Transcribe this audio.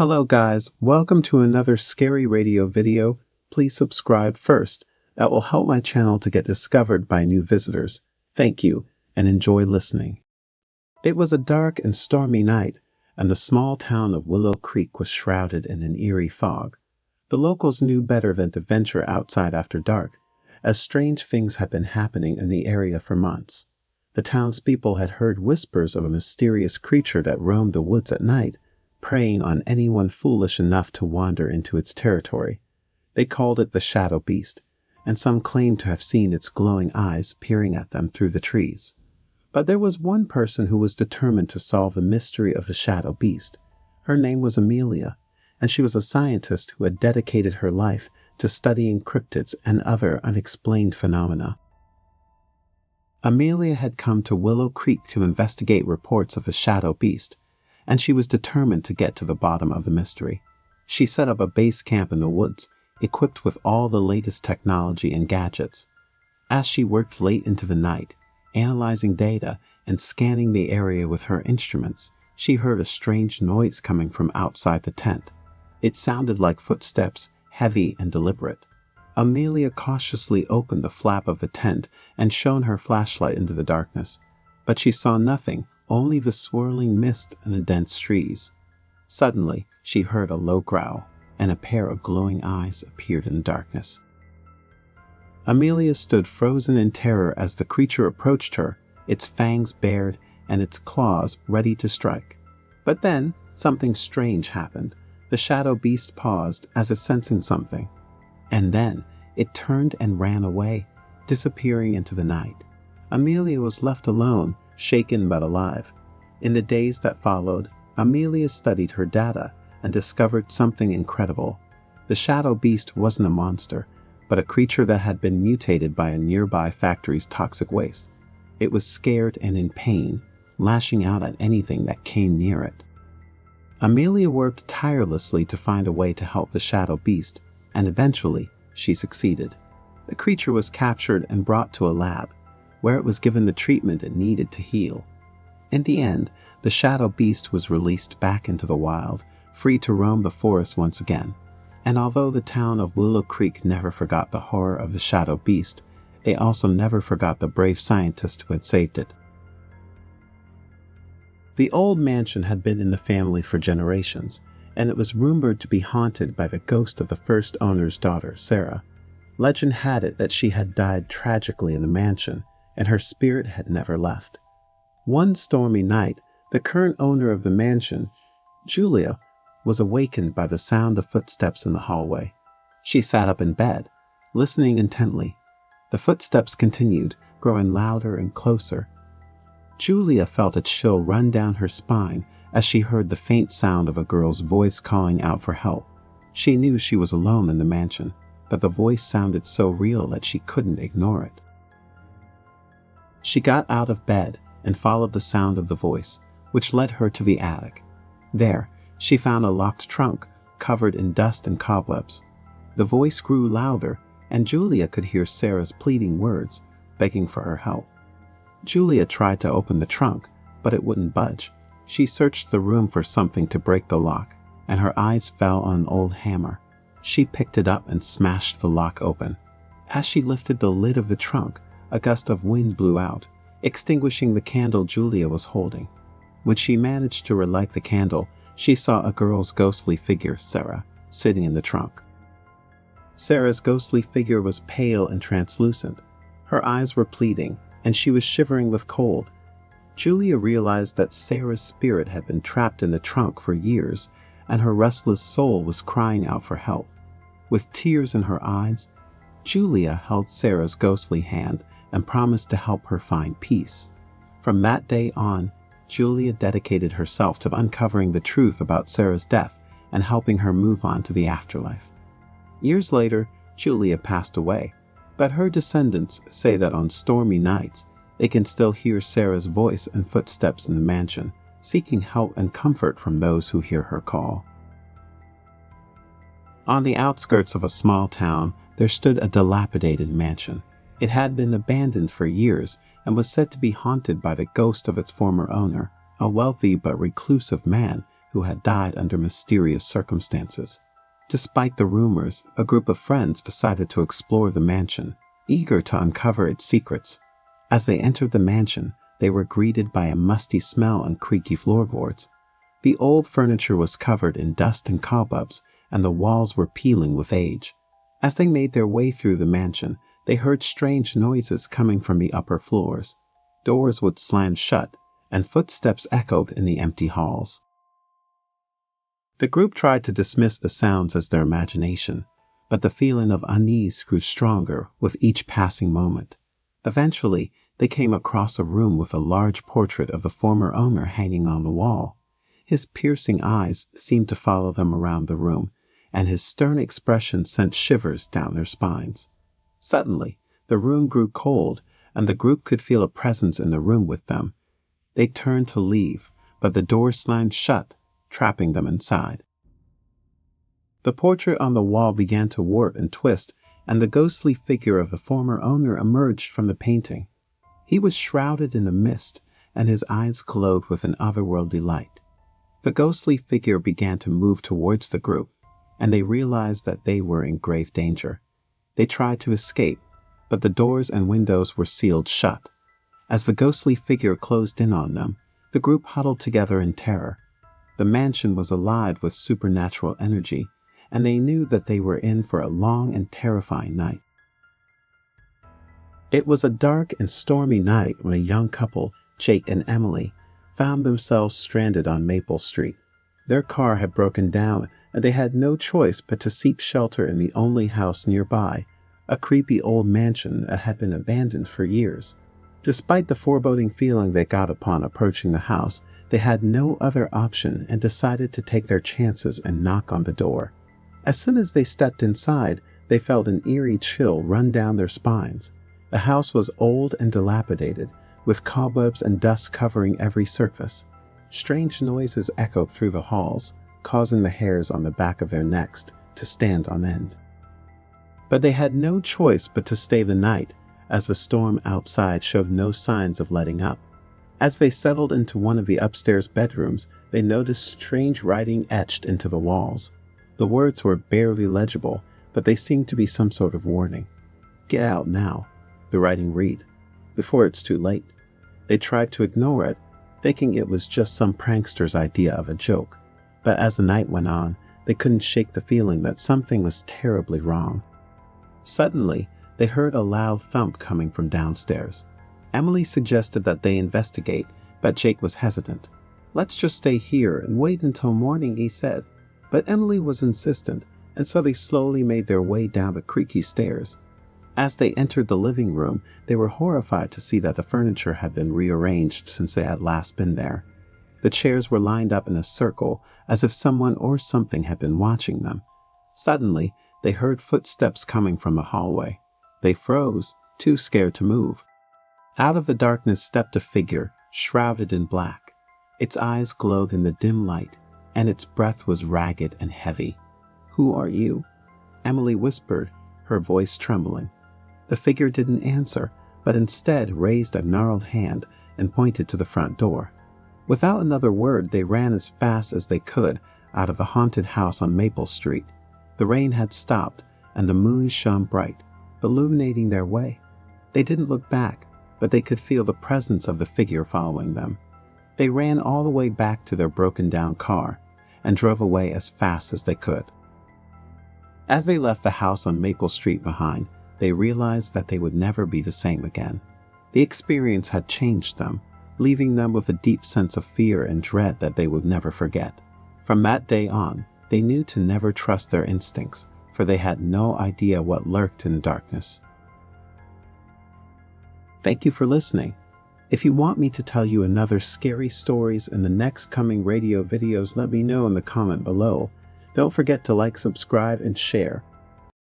Hello guys, welcome to another Scary Radio video. Please subscribe first. That will help my channel to get discovered by new visitors. Thank you, and enjoy listening. It was a dark and stormy night, and the small town of Willow Creek was shrouded in an eerie fog. The locals knew better than to venture outside after dark, as strange things had been happening in the area for months. The townspeople had heard whispers of a mysterious creature that roamed the woods at night, preying on anyone foolish enough to wander into its territory. They called it the Shadow Beast, and some claimed to have seen its glowing eyes peering at them through the trees. But there was one person who was determined to solve the mystery of the Shadow Beast. Her name was Amelia, and she was a scientist who had dedicated her life to studying cryptids and other unexplained phenomena. Amelia had come to Willow Creek to investigate reports of the Shadow Beast, and she was determined to get to the bottom of the mystery. She set up a base camp in the woods, equipped with all the latest technology and gadgets. As she worked late into the night, analyzing data and scanning the area with her instruments, she heard a strange noise coming from outside the tent. It sounded like footsteps, heavy and deliberate. Amelia cautiously opened the flap of the tent and shone her flashlight into the darkness, but she saw nothing, only the swirling mist and the dense trees. Suddenly, she heard a low growl, and a pair of glowing eyes appeared in the darkness. Amelia stood frozen in terror as the creature approached her, its fangs bared and its claws ready to strike. But then, something strange happened. The Shadow Beast paused as if sensing something. And then, it turned and ran away, disappearing into the night. Amelia was left alone, shaken but alive. In the days that followed, Amelia studied her data and discovered something incredible. The Shadow Beast wasn't a monster, but a creature that had been mutated by a nearby factory's toxic waste. It was scared and in pain, lashing out at anything that came near it. Amelia worked tirelessly to find a way to help the Shadow Beast, and eventually, she succeeded. The creature was captured and brought to a lab, where it was given the treatment it needed to heal. In the end, the Shadow Beast was released back into the wild, free to roam the forest once again. And although the town of Willow Creek never forgot the horror of the Shadow Beast, they also never forgot the brave scientist who had saved it. The old mansion had been in the family for generations, and it was rumored to be haunted by the ghost of the first owner's daughter, Sarah. Legend had it that she had died tragically in the mansion, and her spirit had never left. One stormy night, the current owner of the mansion, Julia, was awakened by the sound of footsteps in the hallway. She sat up in bed, listening intently. The footsteps continued, growing louder and closer. Julia felt a chill run down her spine as she heard the faint sound of a girl's voice calling out for help. She knew she was alone in the mansion, but the voice sounded so real that she couldn't ignore it. She got out of bed and followed the sound of the voice, which led her to the attic. There, she found a locked trunk covered in dust and cobwebs. The voice grew louder, and Julia could hear Sarah's pleading words, begging for her help. Julia tried to open the trunk, but it wouldn't budge. She searched the room for something to break the lock, and her eyes fell on an old hammer. She picked it up and smashed the lock open. As she lifted the lid of the trunk, a gust of wind blew out, extinguishing the candle Julia was holding. When she managed to relight the candle, she saw a girl's ghostly figure, Sarah, sitting in the trunk. Sarah's ghostly figure was pale and translucent. Her eyes were pleading, and she was shivering with cold. Julia realized that Sarah's spirit had been trapped in the trunk for years, and her restless soul was crying out for help. With tears in her eyes, Julia held Sarah's ghostly hand and promised to help her find peace. From that day on, Julia dedicated herself to uncovering the truth about Sarah's death and helping her move on to the afterlife. Years later, Julia passed away, but her descendants say that on stormy nights, they can still hear Sarah's voice and footsteps in the mansion, seeking help and comfort from those who hear her call. On the outskirts of a small town, there stood a dilapidated mansion. It had been abandoned for years and was said to be haunted by the ghost of its former owner, a wealthy but reclusive man who had died under mysterious circumstances. Despite the rumors, a group of friends decided to explore the mansion, eager to uncover its secrets. As they entered the mansion, they were greeted by a musty smell and creaky floorboards. The old furniture was covered in dust and cobwebs, and the walls were peeling with age. As they made their way through the mansion, they heard strange noises coming from the upper floors. Doors would slam shut, and footsteps echoed in the empty halls. The group tried to dismiss the sounds as their imagination, but the feeling of unease grew stronger with each passing moment. Eventually, they came across a room with a large portrait of the former owner hanging on the wall. His piercing eyes seemed to follow them around the room, and his stern expression sent shivers down their spines. Suddenly, the room grew cold, and the group could feel a presence in the room with them. They turned to leave, but the door slammed shut, trapping them inside. The portrait on the wall began to warp and twist, and the ghostly figure of the former owner emerged from the painting. He was shrouded in a mist, and his eyes glowed with an otherworldly light. The ghostly figure began to move towards the group, and they realized that they were in grave danger. They tried to escape, but the doors and windows were sealed shut. As the ghostly figure closed in on them, the group huddled together in terror. The mansion was alive with supernatural energy, and they knew that they were in for a long and terrifying night. It was a dark and stormy night when a young couple, Jake and Emily, found themselves stranded on Maple Street. Their car had broken down, and they had no choice but to seek shelter in the only house nearby, a creepy old mansion that had been abandoned for years. Despite the foreboding feeling they got upon approaching the house, they had no other option and decided to take their chances and knock on the door. As soon as they stepped inside, they felt an eerie chill run down their spines. The house was old and dilapidated, with cobwebs and dust covering every surface. Strange noises echoed through the halls, causing the hairs on the back of their necks to stand on end. But they had no choice but to stay the night, as the storm outside showed no signs of letting up. As they settled into one of the upstairs bedrooms, they noticed strange writing etched into the walls. The words were barely legible, but they seemed to be some sort of warning. "Get out now," the writing read, "before it's too late." They tried to ignore it, thinking it was just some prankster's idea of a joke. But as the night went on, they couldn't shake the feeling that something was terribly wrong. Suddenly, they heard a loud thump coming from downstairs. Emily suggested that they investigate, but Jake was hesitant. "Let's just stay here and wait until morning," he said. But Emily was insistent, and so they slowly made their way down the creaky stairs. As they entered the living room, they were horrified to see that the furniture had been rearranged since they had last been there. The chairs were lined up in a circle, as if someone or something had been watching them. Suddenly, they heard footsteps coming from the hallway. They froze, too scared to move. Out of the darkness stepped a figure, shrouded in black. Its eyes glowed in the dim light, and its breath was ragged and heavy. "Who are you?" Emily whispered, her voice trembling. The figure didn't answer, but instead raised a gnarled hand and pointed to the front door. Without another word, they ran as fast as they could out of the haunted house on Maple Street. The rain had stopped, and the moon shone bright, illuminating their way. They didn't look back, but they could feel the presence of the figure following them. They ran all the way back to their broken-down car and drove away as fast as they could. As they left the house on Maple Street behind, they realized that they would never be the same again. The experience had changed them, leaving them with a deep sense of fear and dread that they would never forget. From that day on, they knew to never trust their instincts, for they had no idea what lurked in the darkness. Thank you for listening. If you want me to tell you another scary stories in the next coming radio videos, let me know in the comment below. Don't forget to like, subscribe, and share.